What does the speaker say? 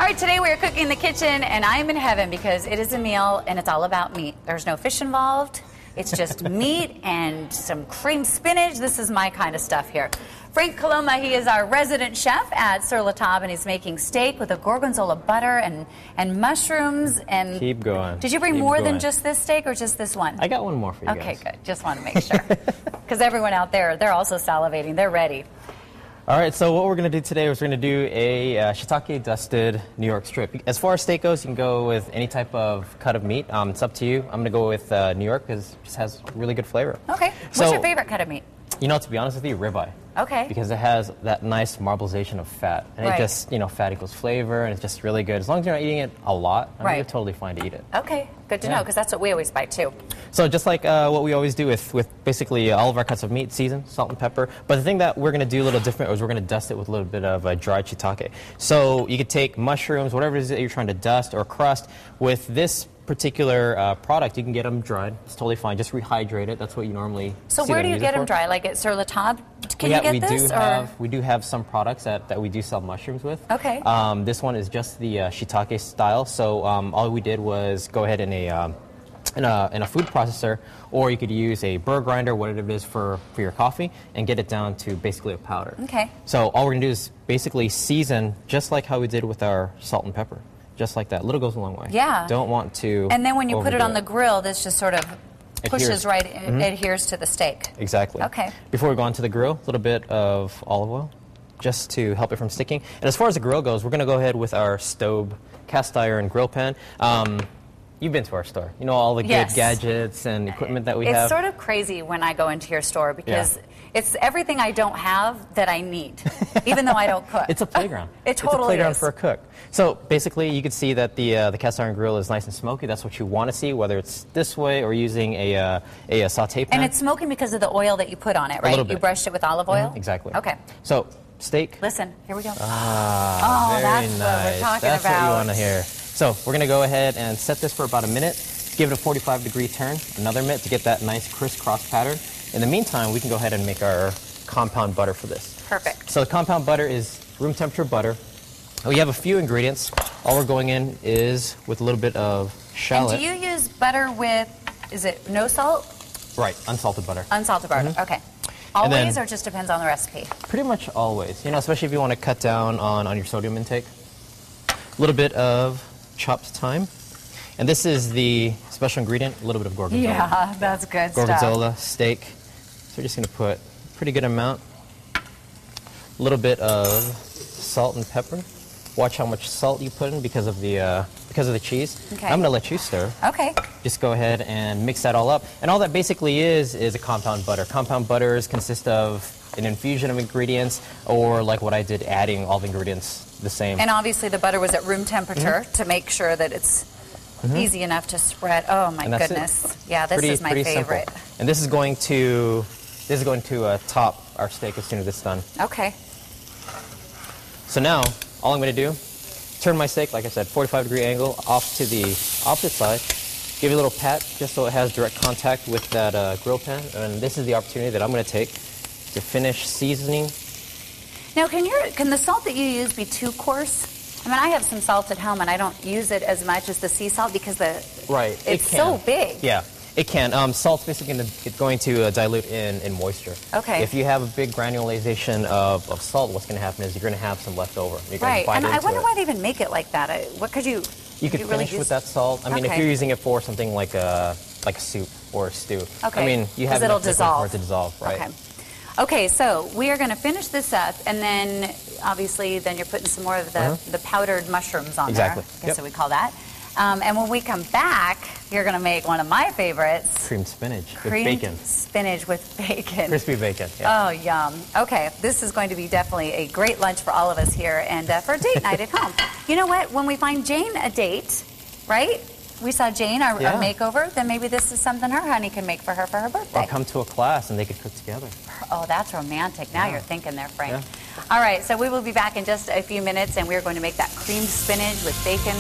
All right, today we are cooking in the kitchen, and I'm in heaven because it is a meal, and it's all about meat. There's no fish involved. It's just meat and some creamed spinach. This is my kind of stuff here. Frank Coloma, he is our resident chef at Sur la Table, and he's making steak with a Gorgonzola butter and mushrooms. And keep going. Did you bring more than just this steak or just this one? I got one more for you guys. Okay, good. Just want to make sure. Because everyone out there, they're also salivating. They're ready. All right, so what we're going to do today is we're going to do a shiitake dusted New York strip. As far as steak goes, you can go with any type of cut of meat. It's up to you. I'm going to go with New York because it just has really good flavor. Okay. What's your favorite cut of meat? You know, to be honest with you, ribeye. Okay. Because it has that nice marbleization of fat. And it just, fat equals flavor, and it's just really good. As long as you're not eating it a lot, you're totally fine to eat it. Okay, good to know, because that's what we always buy, too. So just like what we always do with basically all of our cuts of meat, season, salt and pepper. But the thing that we're going to do a little different is we're going to dust it with a little bit of dried shiitake. So you could take mushrooms, whatever it is that you're trying to dust or crust. With this particular product, you can get them dried. It's totally fine. Just rehydrate it. That's what you normally So where do you get them dry? Like at Sur la Table? Can you get this? We do have some products that we do sell mushrooms with. Okay. This one is just the shiitake style. So all we did was go ahead in a food processor, or you could use a burr grinder, whatever it is for your coffee, and get it down to basically a powder. Okay. So all we're going to do is basically season just like how we did with our salt and pepper. Just like that. Little goes a long way. Yeah. Don't want to And then when you put it on the grill, this just sort of pushes adheres. adheres to the steak. Exactly. Okay. Before we go on to the grill, a little bit of olive oil just to help it from sticking. And as far as the grill goes, we're going to go ahead with our stove cast iron grill pan. You've been to our store. You know all the good gadgets and equipment that we have. It's sort of crazy when I go into your store because it's everything I don't have that I need, even though I don't cook. It's a playground. It totally It's a playground is. for a cook. So basically, you can see that the cast iron grill is nice and smoky. That's what you want to see, whether it's this way or using a saute pan. And it's smoking because of the oil that you put on it, right? A little bit. You brushed it with olive oil? Exactly. Okay. So, steak. Listen, here we go. Very that's nice. what we're talking That's about. what you want to hear. So we're going to go ahead and set this for about a minute. Give it a 45-degree turn, another minute to get that nice crisscross pattern. In the meantime, we can go ahead and make our compound butter for this. Perfect. So the compound butter is room temperature butter. We have a few ingredients. All we're going in is with a little bit of shallot. And do you use butter with, is it no salt? Right, unsalted butter. Unsalted butter, okay. Always, or just depends on the recipe? Pretty much always. You know, especially if you want to cut down on your sodium intake. A little bit of chopped thyme. And this is the special ingredient, a little bit of gorgonzola. Yeah, that's good Gorgonzola steak. So we're just going to put a pretty good amount. A little bit of salt and pepper. Watch how much salt you put in because of the cheese. Okay. I'm going to let you stir. Okay. Just go ahead and mix that all up. And all that basically is a compound butter. Compound butters consist of an infusion of ingredients, or like what I did, adding all the ingredients the same. And obviously the butter was at room temperature to make sure that it's easy enough to spread. Oh my goodness. Yeah, this is my favorite. Simple. And this is going to top our steak as soon as it's done. Okay. So now, all I'm going to do, turn my steak, like I said, 45-degree angle, off to the opposite side. Give it a little pat, just so it has direct contact with that grill pan. And this is the opportunity that I'm going to take to finish seasoning. Now, can the salt that you use be too coarse? I mean, I have some salt at home, and I don't use it as much as the sea salt because it's so big. Yeah, it can. Salt's basically going to dilute in moisture. Okay. If you have a big granulation of salt, what's going to happen is you're going to have some left over. Right, and I wonder why they even make it like that. What could you? You could finish with that salt. I mean, if you're using it for something like a soup or a stew. Okay. I mean, you have it'll enough for it to dissolve, right? Okay. Okay, so we are going to finish this up, and then obviously then you're putting some more of the powdered mushrooms on there. I guess what we call that. And when we come back, you're going to make one of my favorites. Creamed spinach with bacon. Spinach with bacon. Crispy bacon. Yeah. Oh, yum. Okay, this is going to be definitely a great lunch for all of us here and for a date night at home. You know what? When we find Jane a date, right? We saw Jane, our makeover, then maybe this is something her honey can make for her birthday. Or come to a class and they could cook together. Oh, that's romantic. Now you're thinking there, Frank. Yeah. All right, so we will be back in just a few minutes, and we're going to make that creamed spinach with bacon.